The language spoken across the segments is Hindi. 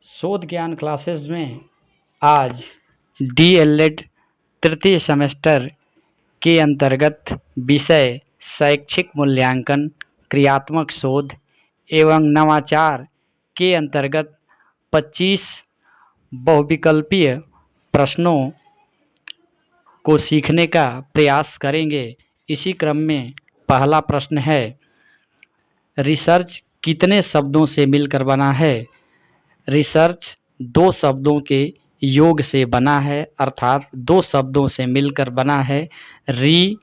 शोध ज्ञान क्लासेस में आज डीएलएड तृतीय सेमेस्टर के अंतर्गत विषय शैक्षिक मूल्यांकन, क्रियात्मक शोध एवं नवाचार के अंतर्गत 25 बहुविकल्पीय प्रश्नों को सीखने का प्रयास करेंगे। इसी क्रम में पहला प्रश्न है, रिसर्च कितने शब्दों से मिलकर बना है? रिसर्च दो शब्दों के योग से बना है, अर्थात दो शब्दों से मिलकर बना है, री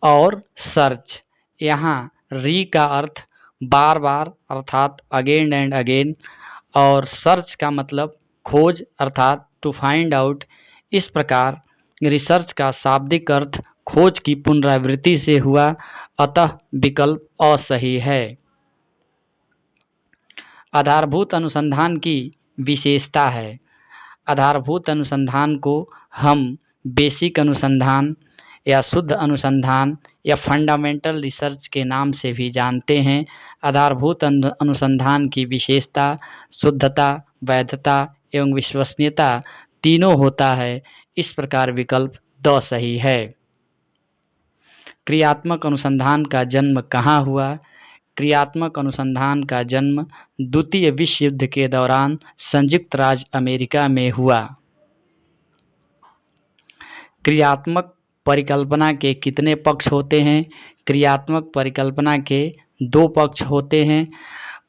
और सर्च। यहाँ री का अर्थ बार बार अर्थात अगेन एंड अगेन, और सर्च का मतलब खोज अर्थात टू फाइंड आउट। इस प्रकार रिसर्च का शाब्दिक अर्थ खोज की पुनरावृत्ति से हुआ, अतः विकल्प असही है। आधारभूत अनुसंधान की विशेषता है। आधारभूत अनुसंधान को हम बेसिक अनुसंधान या शुद्ध अनुसंधान या फंडामेंटल रिसर्च के नाम से भी जानते हैं। आधारभूत अनुसंधान की विशेषता शुद्धता, वैधता एवं विश्वसनीयता तीनों होता है। इस प्रकार विकल्प द सही है। क्रियात्मक अनुसंधान का जन्म कहाँ हुआ? क्रियात्मक अनुसंधान का जन्म द्वितीय विश्व युद्ध के दौरान संयुक्त राज्य अमेरिका में हुआ। क्रियात्मक परिकल्पना के कितने पक्ष होते हैं? क्रियात्मक परिकल्पना के दो पक्ष होते हैं।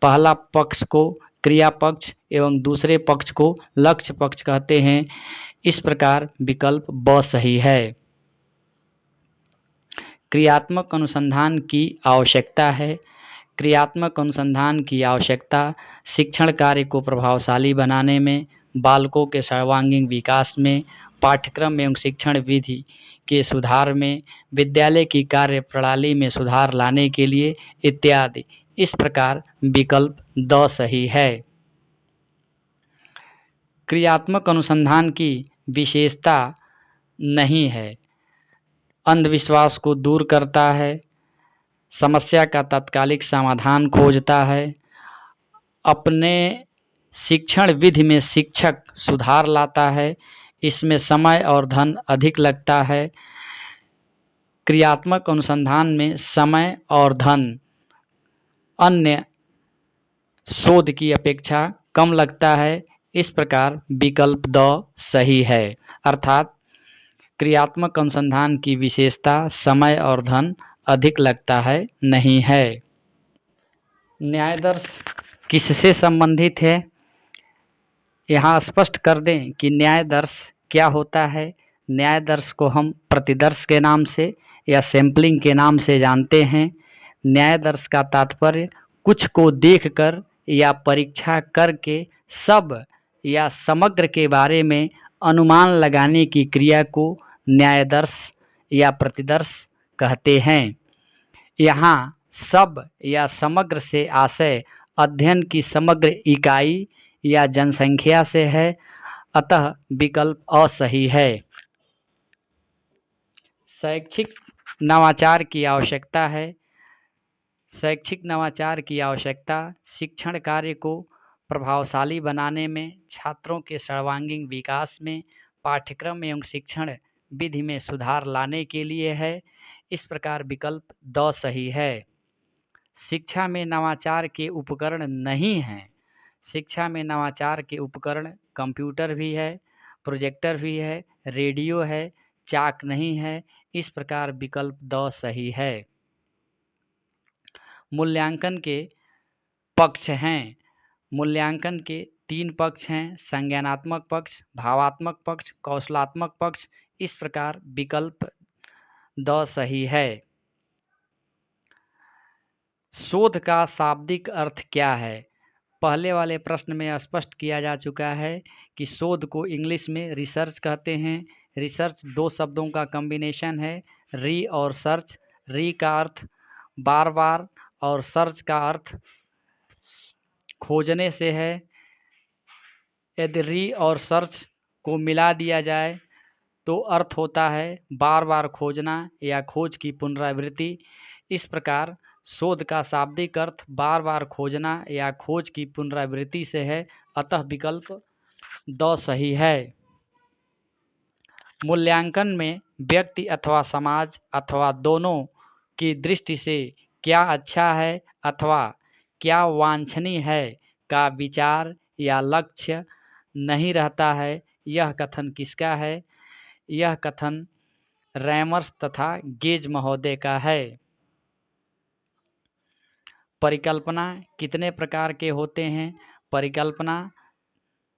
पहला पक्ष को क्रिया पक्ष एवं दूसरे पक्ष को लक्ष्य पक्ष कहते हैं। इस प्रकार विकल्प ब सही है। क्रियात्मक अनुसंधान की आवश्यकता है। क्रियात्मक अनुसंधान की आवश्यकता शिक्षण कार्य को प्रभावशाली बनाने में, बालकों के सर्वांगीण विकास में, पाठ्यक्रम एवं शिक्षण विधि के सुधार में, विद्यालय की कार्य प्रणाली में सुधार लाने के लिए इत्यादि। इस प्रकार विकल्प द सही है। क्रियात्मक अनुसंधान की विशेषता नहीं है। अंधविश्वास को दूर करता है, समस्या का तात्कालिक समाधान खोजता है, अपने शिक्षण विधि में शिक्षक सुधार लाता है, इसमें समय और धन अधिक लगता है। क्रियात्मक अनुसंधान में समय और धन अन्य शोध की अपेक्षा कम लगता है। इस प्रकार विकल्प द सही है। अर्थात क्रियात्मक अनुसंधान की विशेषता समय और धन अधिक लगता है नहीं है। न्यायदर्श किससे संबंधित है? यहाँ स्पष्ट कर दें कि न्यायदर्श क्या होता है। न्यायदर्श को हम प्रतिदर्श के नाम से या सैंपलिंग के नाम से जानते हैं। न्यायदर्श का तात्पर्य कुछ को देखकर या परीक्षा करके सब या समग्र के बारे में अनुमान लगाने की क्रिया को न्यायदर्श या प्रतिदर्श कहते हैं। यहाँ सब या समग्र से आशय अध्ययन की समग्र इकाई या जनसंख्या से है, अतः विकल्प असही है। शैक्षिक नवाचार की आवश्यकता है। शैक्षिक नवाचार की आवश्यकता शिक्षण कार्य को प्रभावशाली बनाने में, छात्रों के सर्वांगीण विकास में, पाठ्यक्रम एवं शिक्षण विधि में सुधार लाने के लिए है। इस प्रकार विकल्प द सही है। शिक्षा में नवाचार के उपकरण नहीं हैं। शिक्षा में नवाचार के उपकरण कंप्यूटर भी है, प्रोजेक्टर भी है, रेडियो है, चाक नहीं है। इस प्रकार विकल्प द सही है। मूल्यांकन के पक्ष हैं। मूल्यांकन के तीन पक्ष हैं, संज्ञानात्मक पक्ष, भावात्मक पक्ष, कौशलात्मक पक्ष। इस प्रकार विकल्प द सही है। शोध का शाब्दिक अर्थ क्या है? पहले वाले प्रश्न में स्पष्ट किया जा चुका है कि शोध को इंग्लिश में रिसर्च कहते हैं। रिसर्च दो शब्दों का कॉम्बिनेशन है, री और सर्च। री का अर्थ बार बार और सर्च का अर्थ खोजने से है। यदि री और सर्च को मिला दिया जाए तो अर्थ होता है बार बार खोजना या खोज की पुनरावृत्ति। इस प्रकार शोध का शाब्दिक अर्थ बार बार खोजना या खोज की पुनरावृत्ति से है, अतः विकल्प द सही है। मूल्यांकन में व्यक्ति अथवा समाज अथवा दोनों की दृष्टि से क्या अच्छा है अथवा क्या वांछनीय है का विचार या लक्ष्य नहीं रहता है। यह कथन किसका है? यह कथन रैमर्स तथा गेज महोदय का है। परिकल्पना कितने प्रकार के होते हैं? परिकल्पना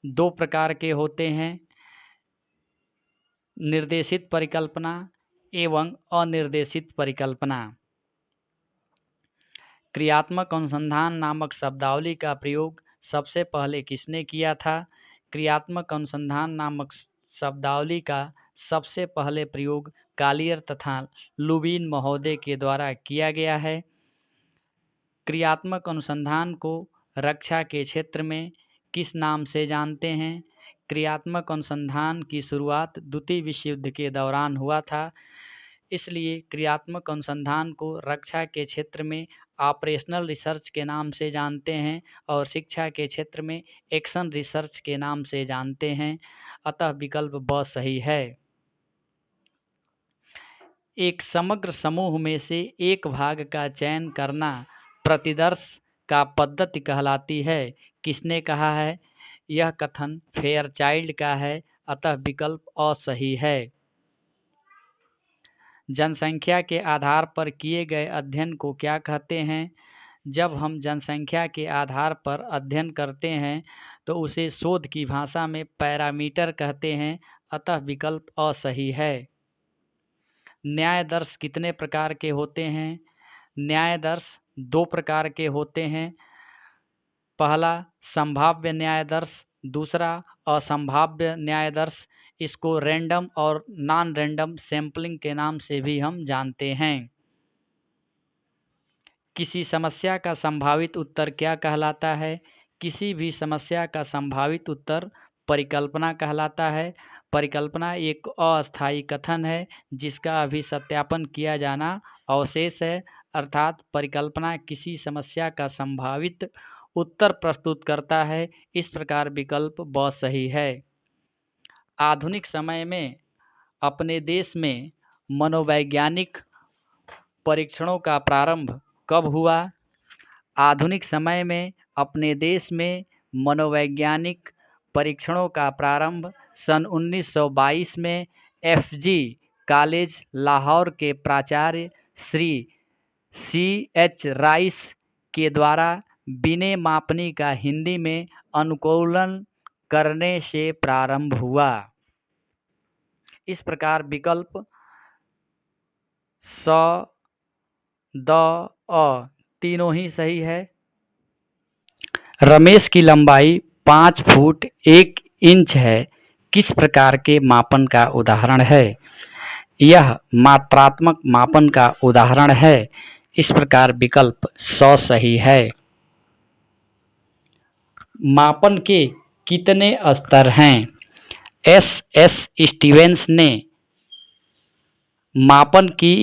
दो प्रकार के होते हैं, निर्देशित परिकल्पना एवं अनिर्देशित परिकल्पना। क्रियात्मक अनुसंधान नामक शब्दावली का प्रयोग सबसे पहले किसने किया था? क्रियात्मक अनुसंधान नामक शब्दावली का सबसे पहले प्रयोग कालियर तथा लुबीन महोदय के द्वारा किया गया है। क्रियात्मक अनुसंधान को रक्षा के क्षेत्र में किस नाम से जानते हैं? क्रियात्मक अनुसंधान की शुरुआत द्वितीय विश्व युद्ध के दौरान हुआ था, इसलिए क्रियात्मक अनुसंधान को रक्षा के क्षेत्र में ऑपरेशनल रिसर्च के नाम से जानते हैं और शिक्षा के क्षेत्र में एक्शन रिसर्च के नाम से जानते हैं। अतः विकल्प ब सही है। एक समग्र समूह में से एक भाग का चयन करना प्रतिदर्श का पद्धति कहलाती है। किसने कहा है? यह कथन फेयरचाइल्ड का है। अतः विकल्प अ सही है। जनसंख्या के आधार पर किए गए अध्ययन को क्या कहते हैं? जब हम जनसंख्या के आधार पर अध्ययन करते हैं तो उसे शोध की भाषा में पैरामीटर कहते हैं। अतः विकल्प अ सही है। न्याय दर्श कितने प्रकार के होते हैं? न्याय दर्श दो प्रकार के होते हैं। पहला संभाव्य न्याय दर्श, दूसरा असंभाव्य न्याय दर्श। इसको रैंडम और नॉन रैंडम सैंपलिंग के नाम से भी हम जानते हैं। किसी समस्या का संभावित उत्तर क्या कहलाता है? किसी भी समस्या का संभावित उत्तर परिकल्पना कहलाता है। परिकल्पना एक अस्थायी कथन है जिसका अभी सत्यापन किया जाना अवशेष है, अर्थात परिकल्पना किसी समस्या का संभावित उत्तर प्रस्तुत करता है। इस प्रकार विकल्प ब सही है। आधुनिक समय में अपने देश में मनोवैज्ञानिक परीक्षणों का प्रारंभ कब हुआ? आधुनिक समय में अपने देश में मनोवैज्ञानिक परीक्षणों का प्रारंभ सन 1922 में एफजी कॉलेज लाहौर के प्राचार्य श्री CH राइस के द्वारा बिने मापनी का हिंदी में अनुकूलन करने से प्रारंभ हुआ। इस प्रकार विकल्प स द अ तीनों ही सही है। रमेश की लंबाई 5 फुट 1 इंच है, किस प्रकार के मापन का उदाहरण है? यह मात्रात्मक मापन का उदाहरण है। इस प्रकार विकल्प 100 सही है। मापन के कितने स्तर हैं? S स्टीवेंस ने मापन की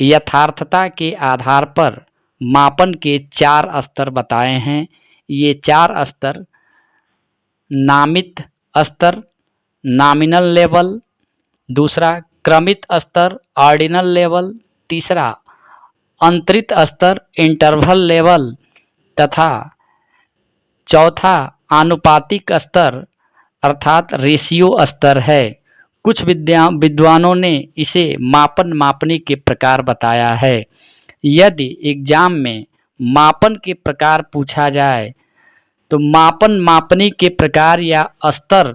यथार्थता के आधार पर मापन के 4 स्तर बताए हैं। ये 4 स्तर नामित स्तर नॉमिनल लेवल, दूसरा क्रमित स्तर ऑर्डिनल लेवल, तीसरा अंतरित स्तर इंटरवल लेवल तथा चौथा आनुपातिक स्तर अर्थात रेशियो स्तर है। कुछ विद्वानों ने इसे मापन मापनी के प्रकार बताया है। यदि एग्जाम में मापन के प्रकार पूछा जाए तो मापन मापनी के प्रकार या स्तर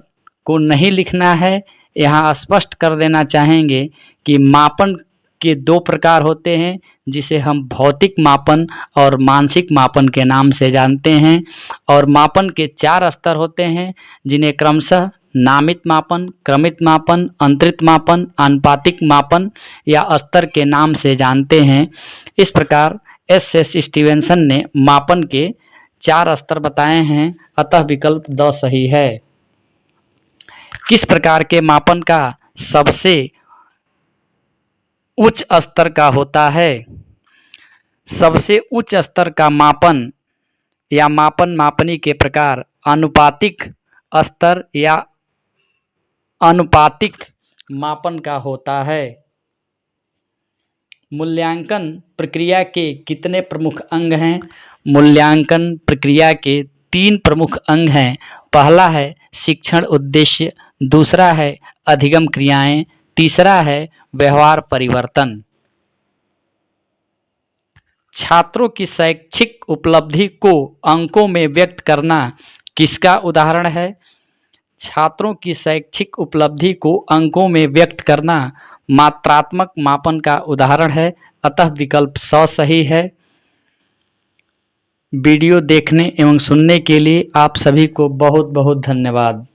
को नहीं लिखना है। यहाँ स्पष्ट कर देना चाहेंगे कि मापन के 2 प्रकार होते हैं जिसे हम भौतिक मापन और मानसिक मापन के नाम से जानते हैं, और मापन के 4 स्तर होते हैं जिन्हें क्रमशः नामित मापन, क्रमित मापन, अंतरित मापन, आनुपातिक मापन या स्तर के नाम से जानते हैं। इस प्रकार S स्टीवेंसन ने मापन के 4 स्तर बताए हैं। अतः विकल्प द सही है। किस प्रकार के मापन का सबसे उच्च स्तर का होता है? सबसे उच्च स्तर का मापन या मापन मापनी के प्रकार, अनुपातिक स्तर या अनुपातिक मापन का होता है। मूल्यांकन प्रक्रिया के कितने प्रमुख अंग हैं? मूल्यांकन प्रक्रिया के 3 प्रमुख अंग हैं। पहला है शिक्षण उद्देश्य, दूसरा है अधिगम क्रियाएं, तीसरा है व्यवहार परिवर्तन। छात्रों की शैक्षिक उपलब्धि को अंकों में व्यक्त करना किसका उदाहरण है? छात्रों की शैक्षिक उपलब्धि को अंकों में व्यक्त करना मात्रात्मक मापन का उदाहरण है, अतः विकल्प 100 सही है। वीडियो देखने एवं सुनने के लिए आप सभी को बहुत बहुत धन्यवाद।